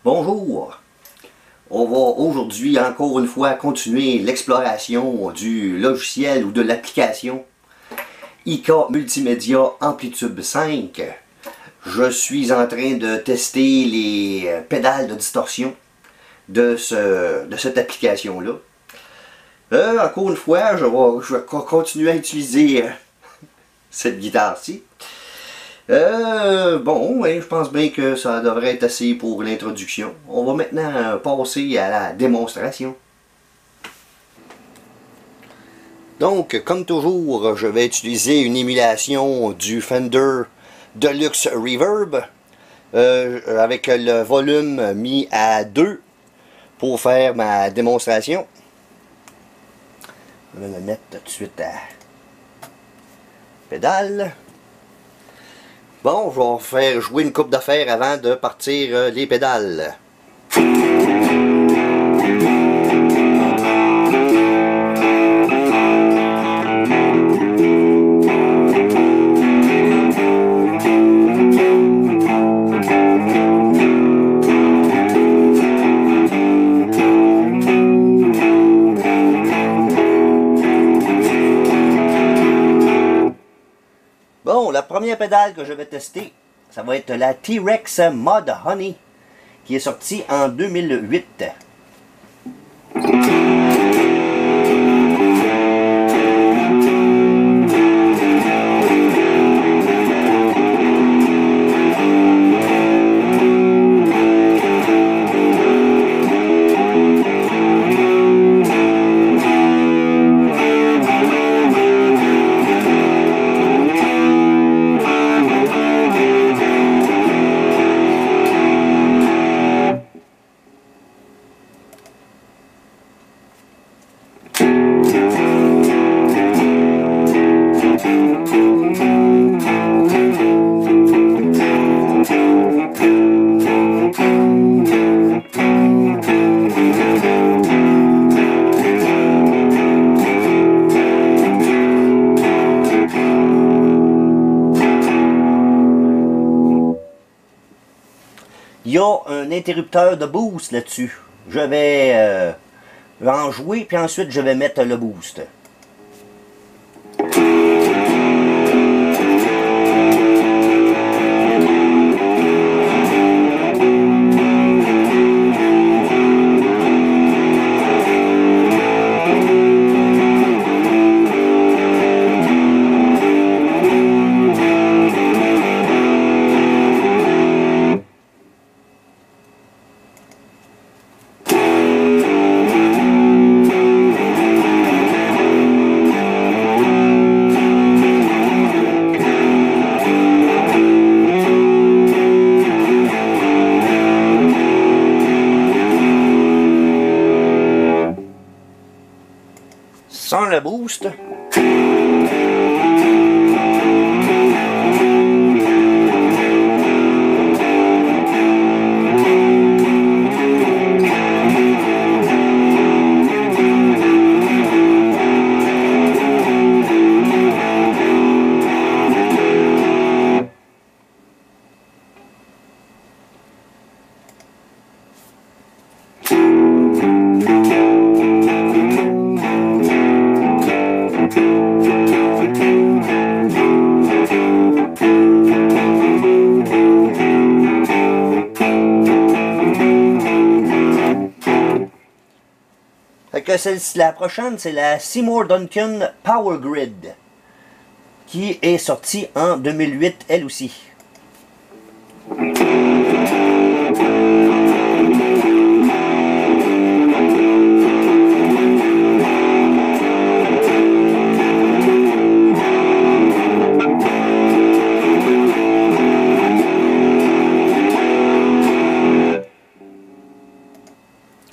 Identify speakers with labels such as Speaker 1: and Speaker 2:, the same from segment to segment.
Speaker 1: Bonjour! On va aujourd'hui encore une fois continuer l'exploration du logiciel ou de l'application IK Multimédia Amplitube 5. Je suis en train de tester les pédales de distorsion de cette application-là. Encore une fois, je vais continuer à utiliser cette guitare-ci. Bon, je pense bien que ça devrait être assez pour l'introduction. On va maintenant passer à la démonstration. Donc, comme toujours, je vais utiliser une émulation du Fender Deluxe Reverb avec le volume mis à 2 pour faire ma démonstration. Je vais me mettre tout de suite à pédale. Bon, je vais faire jouer une coupe d'affaires avant de partir les pédales. Bon, la première pédale que je vais tester, ça va être la T-Rex Mod Honey, qui est sortie en 2008. Il y a un interrupteur de boost là-dessus. Je vais en jouer, puis ensuite je vais mettre le boost. Sans le boost. La prochaine, c'est la Seymour Duncan Power Grid, qui est sortie en 2008, elle aussi.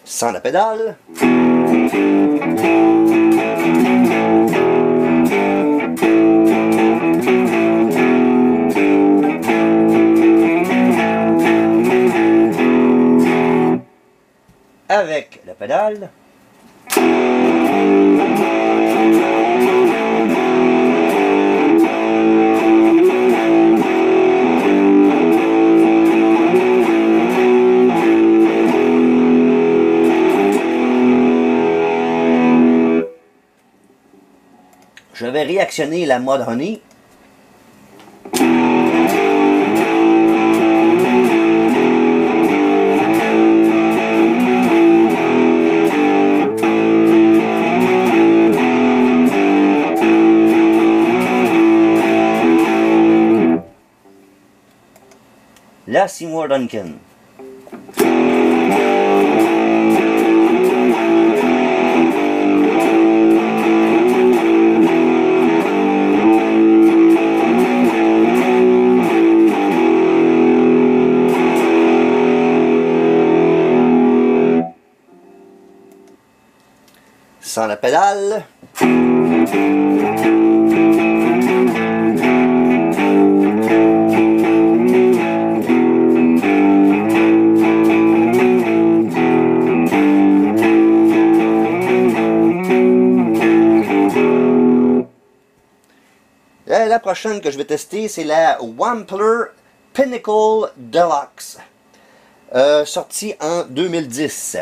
Speaker 1: Sans la pédale. Avec la pédale. Je vais réactionner la mode Honey. La Seymour Duncan. Sans la pédale. La prochaine que je vais tester, c'est la Wampler Pinnacle Deluxe, sortie en 2010.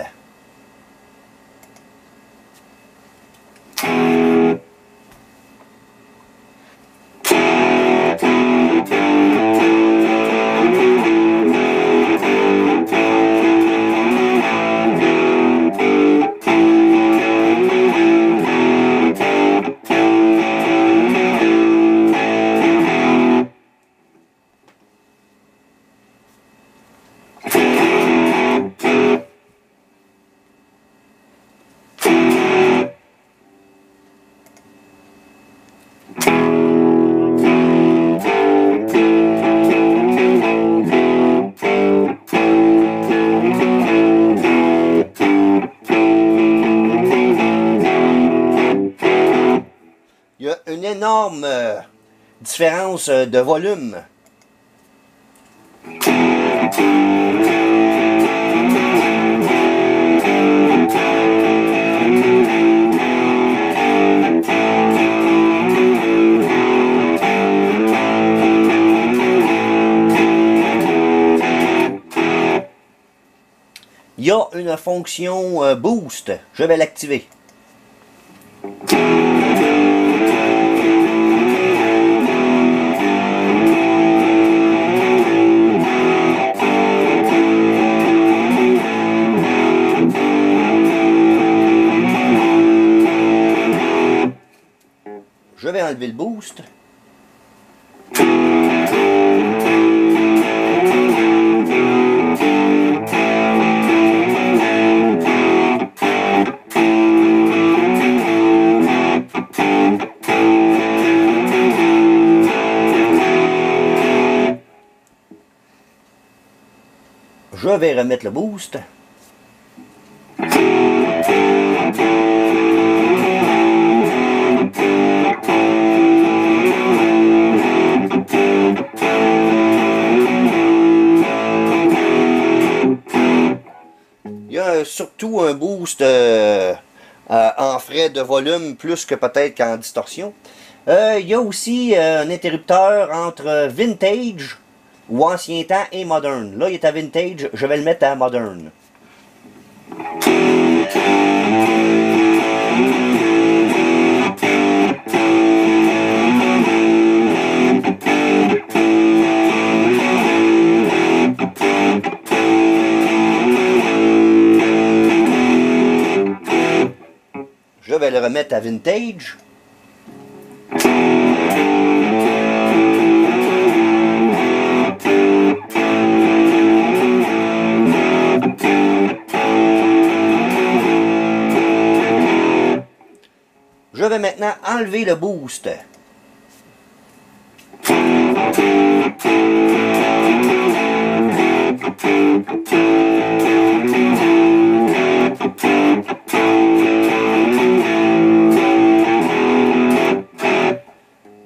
Speaker 1: Il y a une énorme différence de volume. Il y a une fonction boost. Je vais l'activer. Je vais enlever le boost. Je vais remettre le boost. Il y a surtout un boost en frais de volume plus que peut-être qu'en distorsion. Il y a aussi un interrupteur entre vintage ou ancien temps et moderne. Là, il est à vintage, je vais le mettre à moderne. Je vais le remettre à vintage. Je vais maintenant enlever le boost.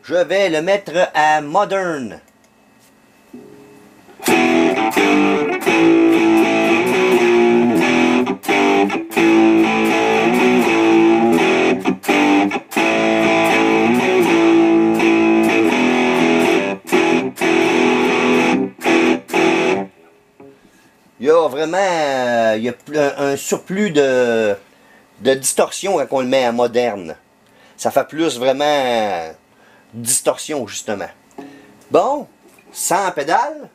Speaker 1: Je vais le mettre à moderne. Il y a vraiment un surplus de distorsion quand on le met à moderne. Ça fait plus vraiment distorsion, justement. Bon, sans pédale.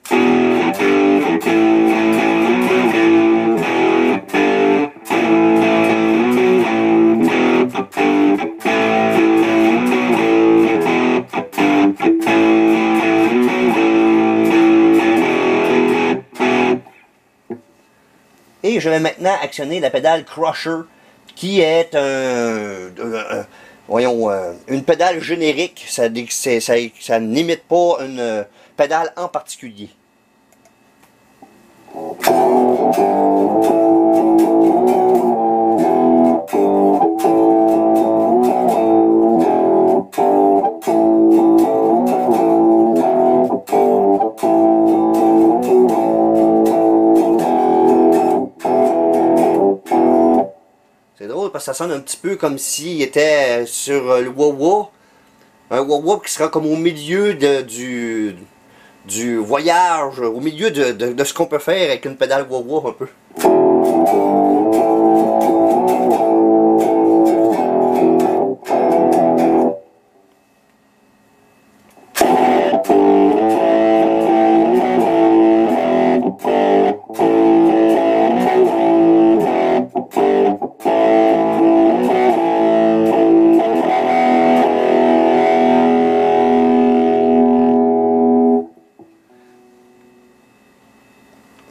Speaker 1: Et je vais maintenant actionner la pédale Crusher, qui est une pédale générique. Ça n'imite pas une pédale en particulier. C'est drôle parce que ça sonne un petit peu comme s'il était sur le wah-wah. Un wah-wah qui sera comme au milieu du voyage, au milieu de ce qu'on peut faire avec une pédale wah-wah un peu.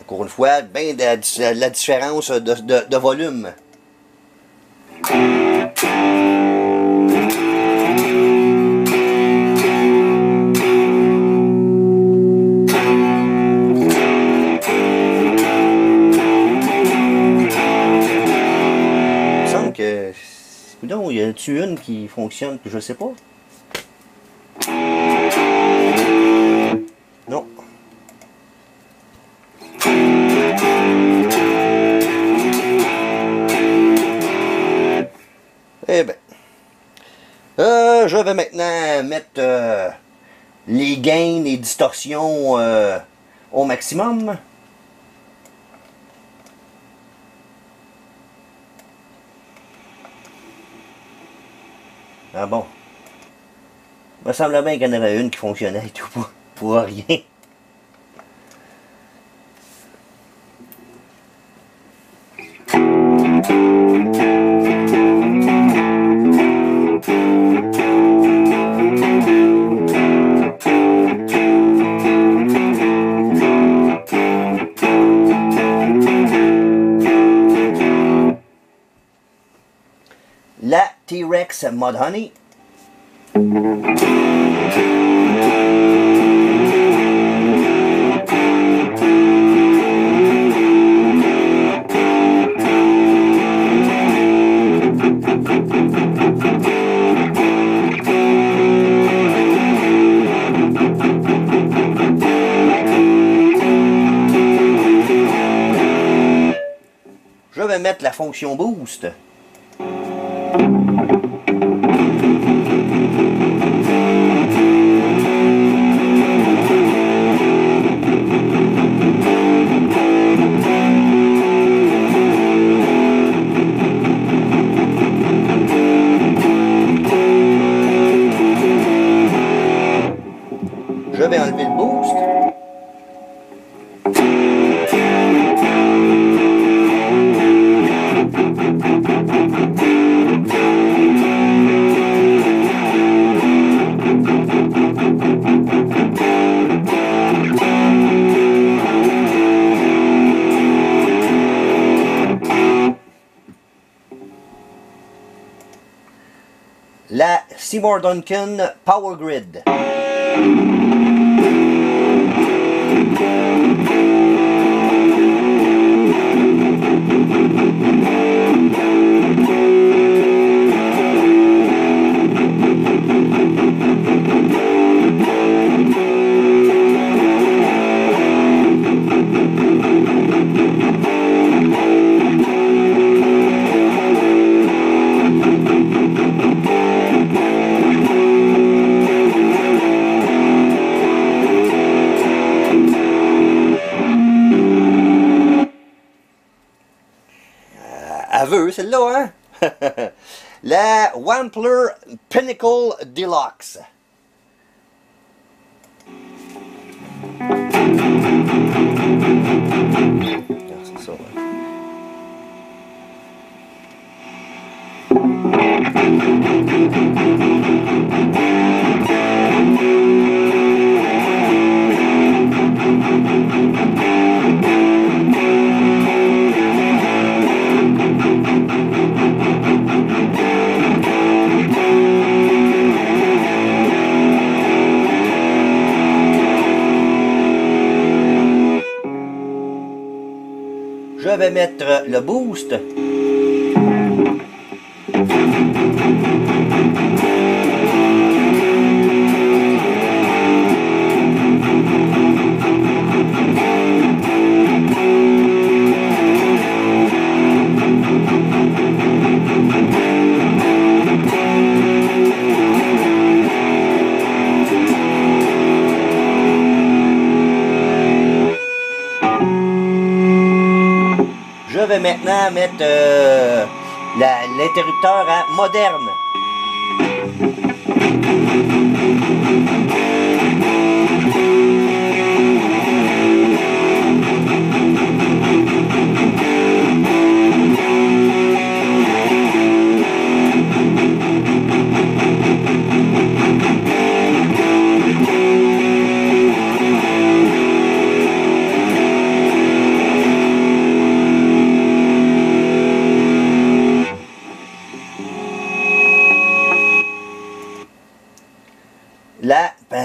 Speaker 1: Encore une fois, bien de la différence de volume. Il me semble que... Coudonc, y a-t-il une qui fonctionne que je sais pas? Non. Eh bien, je vais maintenant mettre les gains et distorsions au maximum. Ah bon. Il me semble bien qu'il y en avait une qui fonctionnait et tout pour rien. La T-Rex Mudhoney. Je vais mettre la fonction boost. Je vais enlever le boost. La Seymour Duncan Power Grid. Aveu, celle-là, hein? La Wampler Pinnacle Deluxe. C'est ça, ouais. Je vais mettre le boost. Je vais maintenant mettre l'interrupteur à moderne.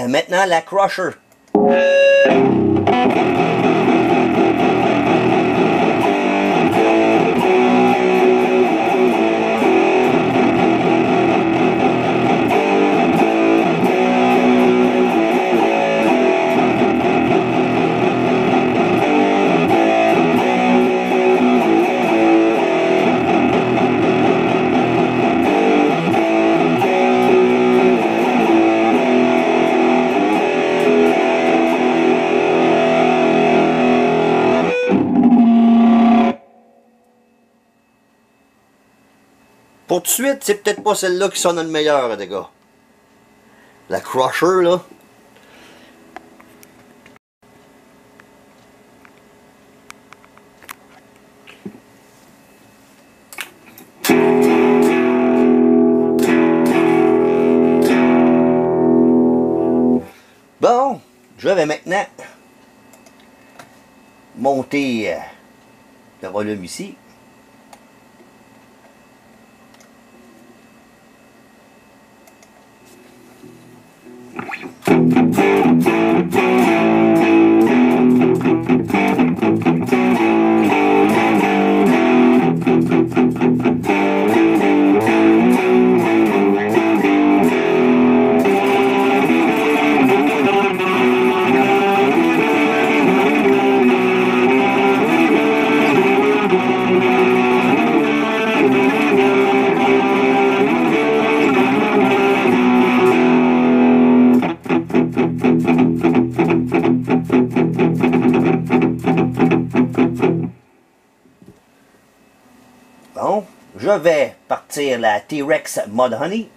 Speaker 1: Maintenant la Crusher. Pour tout de suite, c'est peut-être pas celle-là qui sonne le meilleur, les gars. La Crusher, là. Bon, je vais maintenant monter le volume ici. Bon, je vais partir la T-Rex Mudhoney.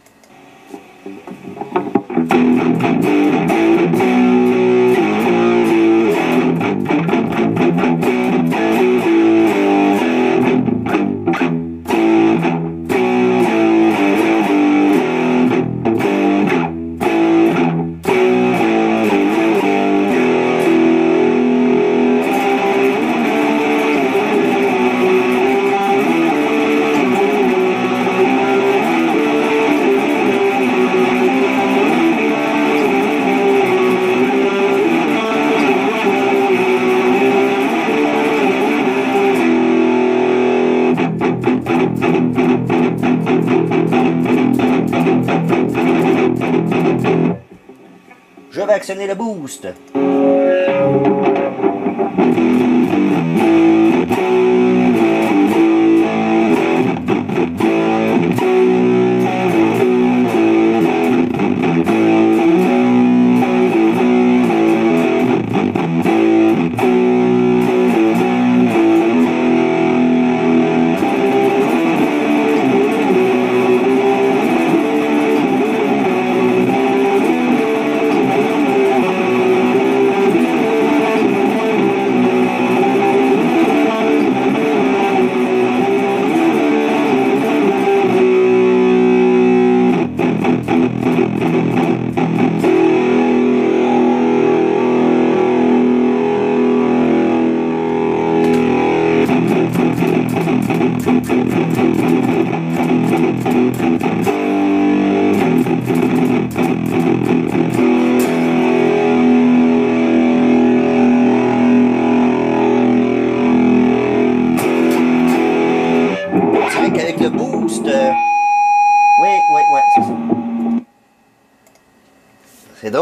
Speaker 1: Je vais actionner le boost.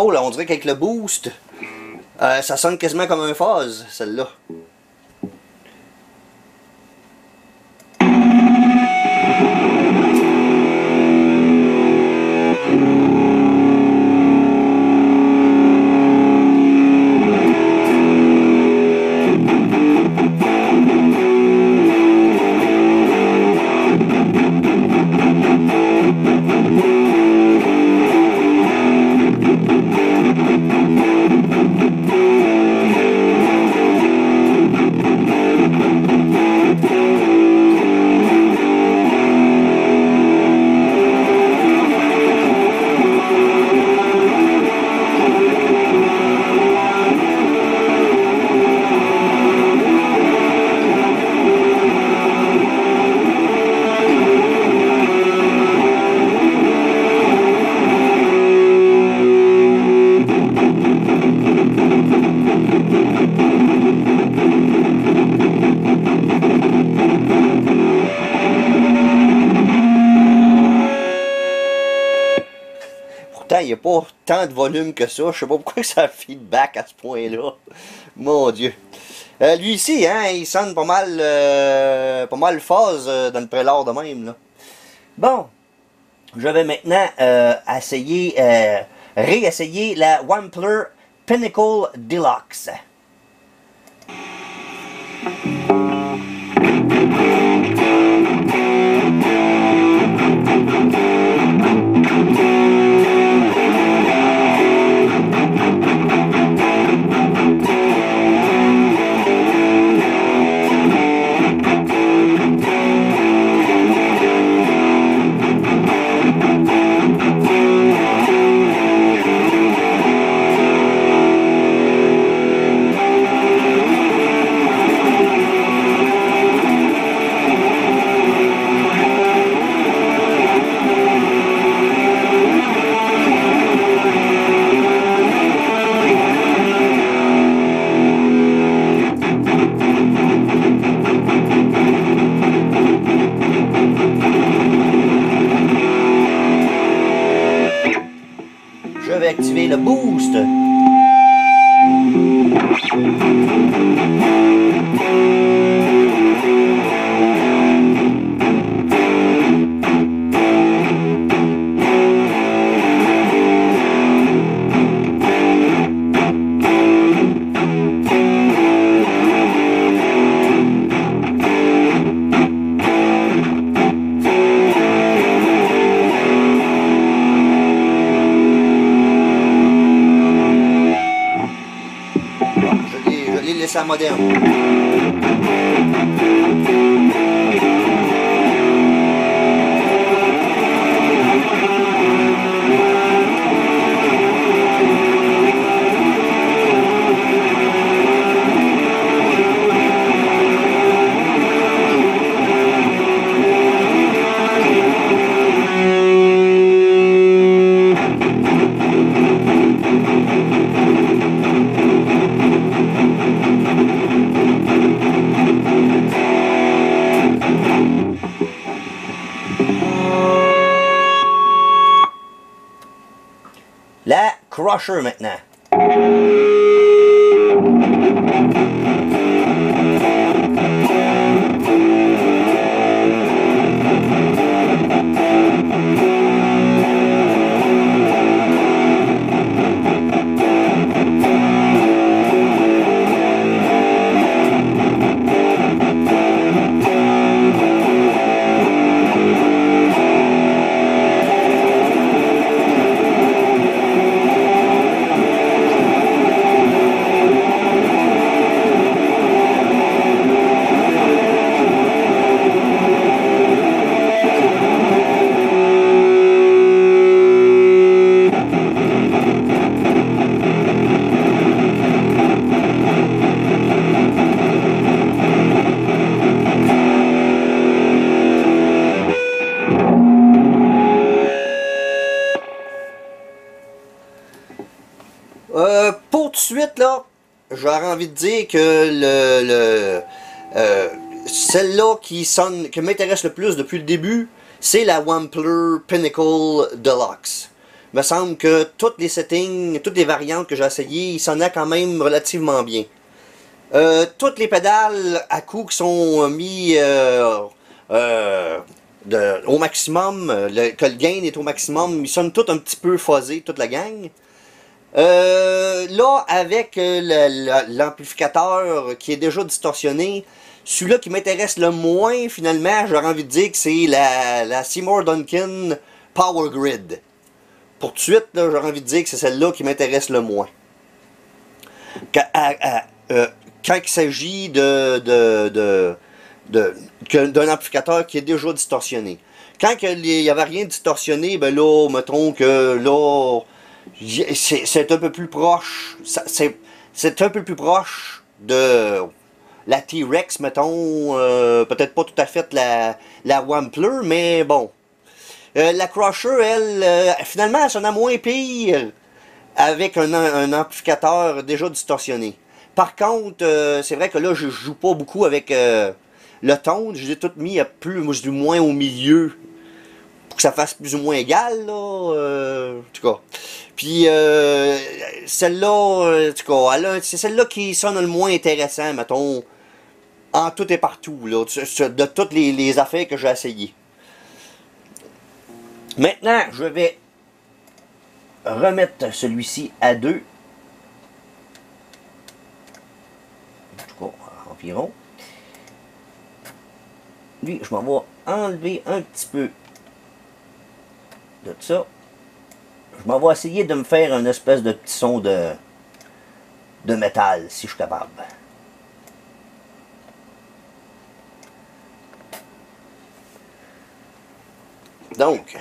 Speaker 1: drôle, on dirait qu'avec le boost, ça sonne quasiment comme un phase, celle-là. Il n'y a pas tant de volume que ça. Je sais pas pourquoi ça feedback à ce point-là. Mon Dieu. Lui ici, hein, il sonne pas mal phase dans le prélat de même. Là. Bon. Je vais maintenant réessayer la Wampler Pinnacle Deluxe. Je vais activer le boost. Je l'ai laissé à moderne. La Crusher maintenant. Pour tout de suite, là, j'aurais envie de dire que celle-là qui m'intéresse le plus depuis le début, c'est la Wampler Pinnacle Deluxe. Il me semble que toutes les settings, toutes les variantes que j'ai essayées, il sonnait quand même relativement bien. Toutes les pédales à coups qui sont mis au maximum, que le gain est au maximum, ils sonnent tous un petit peu fuzzés, toute la gang. Là, avec l'amplificateur qui est déjà distorsionné, celui-là qui m'intéresse le moins, finalement, j'aurais envie de dire que c'est la Seymour Duncan Power Grid. Pour tout de suite, j'aurais envie de dire que c'est celle-là qui m'intéresse le moins. Quand il s'agit d'un amplificateur qui est déjà distorsionné. Quand il n'y avait rien de distorsionné, ben là, mettons que là, c'est un peu plus proche, c'est un peu plus proche de la T-Rex, mettons, peut-être pas tout à fait la Wampler, mais bon. La Crusher, elle, finalement, elle sonnait moins pire avec un amplificateur déjà distorsionné. Par contre, c'est vrai que là, je joue pas beaucoup avec le tone. Je les ai toutes mis à plus, moi, du moins au milieu, pour que ça fasse plus ou moins égal, là. En tout cas. Puis, celle-là, en tout cas, c'est celle-là qui sonne le moins intéressant, mettons, en tout et partout, là, de toutes les affaires que j'ai essayées. Maintenant, je vais remettre celui-ci à 2. En tout cas, environ. Lui, je m'en vais enlever un petit peu de ça. Je m'en vais essayer de me faire une espèce de petit son de métal, si je suis capable. Donc...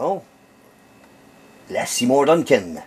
Speaker 1: Oh, la Seymour Duncan.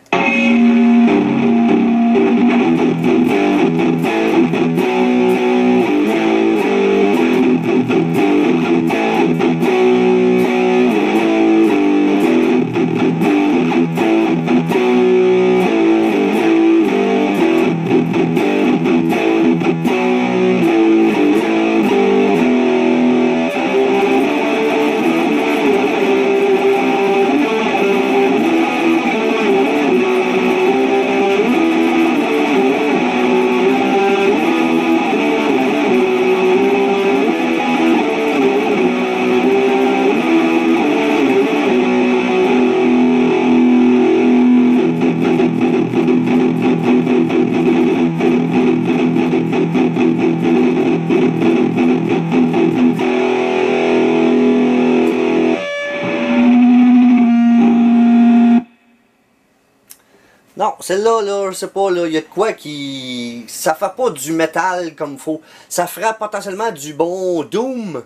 Speaker 1: Non, celle-là, là, je sais pas, là, il y a de quoi qui... Ça fait pas du métal comme il faut. Ça fera potentiellement du bon Doom.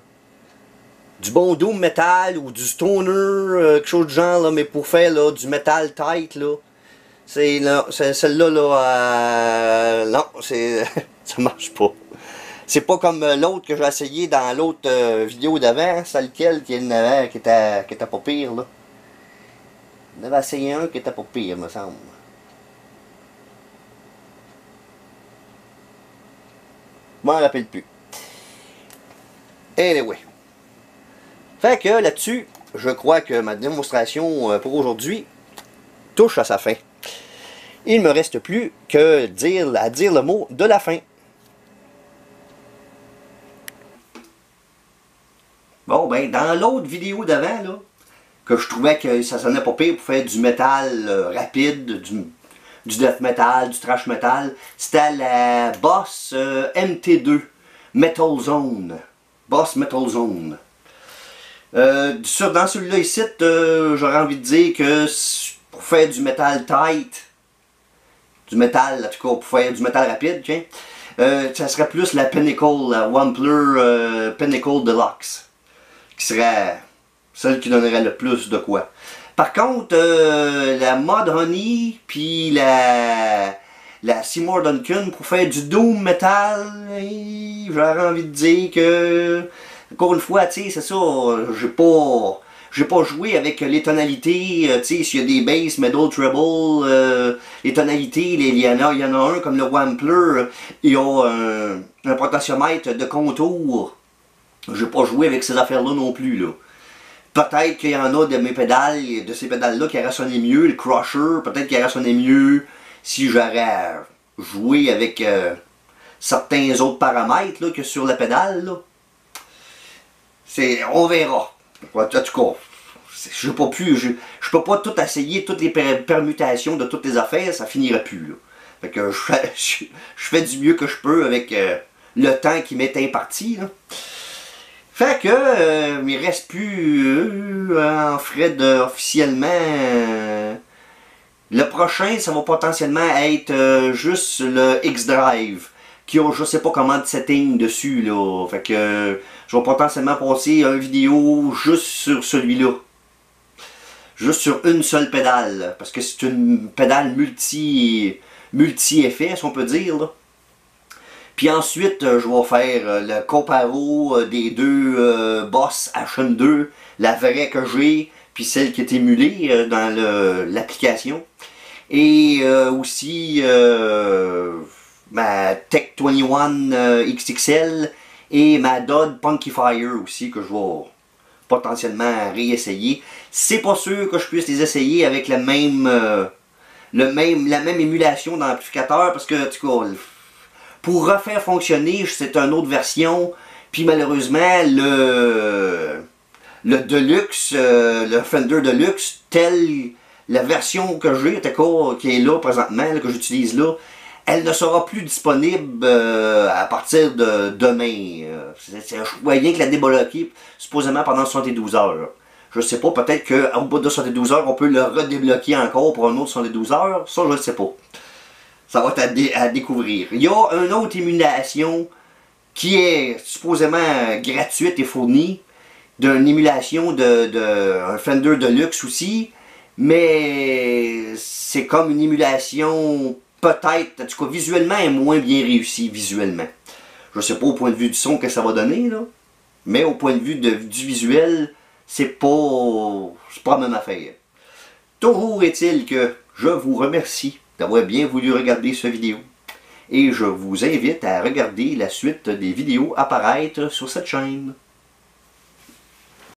Speaker 1: Du bon Doom métal ou du Stoner, quelque chose de genre, là, mais pour faire là, du métal tight, là. C'est celle-là, là, non, c'est... ça marche pas. C'est pas comme l'autre que j'ai essayé dans l'autre vidéo d'avant, celle qui était pas pire, là. On avait essayé un qui était pas pire, me semble. Je m'en rappelle plus. Anyway. Fait que là-dessus, je crois que ma démonstration pour aujourd'hui touche à sa fin. Il ne me reste plus que à dire le mot de la fin. Bon, ben, dans l'autre vidéo d'avant, là, que je trouvais que ça sonnait pas pire pour faire du métal rapide, du death metal, du thrash metal, c'était la Boss MT2 Metal Zone. Boss Metal Zone. Dans celui-là ici, j'aurais envie de dire que pour faire du métal tight, du métal, en tout cas pour faire du métal rapide, tiens, Ça serait plus la Pinnacle, la Wampler Pinnacle Deluxe, qui serait celle qui donnerait le plus de quoi. Par contre, la Mod Honey, puis la Seymour Duncan, pour faire du doom metal, j'aurais envie de dire que, encore une fois, tu sais, c'est ça, j'ai pas joué avec les tonalités, tu sais, s'il y a des basses, middle, treble, les tonalités, il y en a un comme le Wampler, il y a un potentiomètre de contour. J'ai pas joué avec ces affaires-là non plus, là. Peut-être qu'il y en a de ces pédales-là qui auraient sonné mieux, le Crusher, peut-être qu'il aurait sonné mieux si j'aurais joué avec certains autres paramètres là, que sur la pédale. Là. On verra. En tout cas, je peux pas tout essayer, toutes les permutations de toutes les affaires, ça finirait plus. Là. Fait que je fais du mieux que je peux avec le temps qui m'est imparti. Là. Fait que il reste plus en Fred officiellement. Le prochain, ça va potentiellement être juste le X-Drive, qui a je sais pas comment de setting dessus là. Fait que je vais potentiellement passer une vidéo juste sur celui-là. Juste sur une seule pédale, parce que c'est une pédale multi-effet, si on peut dire là. Puis ensuite, je vais faire le comparo des deux Boss HM2, la vraie que j'ai, puis celle qui est émulée dans l'application. Et aussi ma Tech 21 XXL et ma Dodd Punky Fire aussi, que je vais potentiellement réessayer. C'est pas sûr que je puisse les essayer avec la même émulation d'amplificateur, parce que, tu vois, pour refaire fonctionner, c'est une autre version, puis malheureusement, le Deluxe, le Fender Deluxe, la version que j'ai, qui est là présentement, là, que j'utilise là, elle ne sera plus disponible à partir de demain. Je voyais que la débloquer supposément pendant 72 heures. Je sais pas, peut-être qu'au bout de 72 heures, on peut le redébloquer encore pour un autre 72 heures. Ça, je ne sais pas. Ça va être à découvrir. Il y a une autre émulation qui est supposément gratuite et fournie, d'une émulation un Fender Deluxe aussi, mais c'est comme une émulation peut-être, en tout cas visuellement, est moins bien réussie visuellement. Je sais pas au point de vue du son que ça va donner, là, mais au point de vue du visuel, c'est pas la même affaire. Toujours est-il que je vous remercie d'avoir bien voulu regarder cette vidéo. Et je vous invite à regarder la suite des vidéos apparaître sur cette chaîne.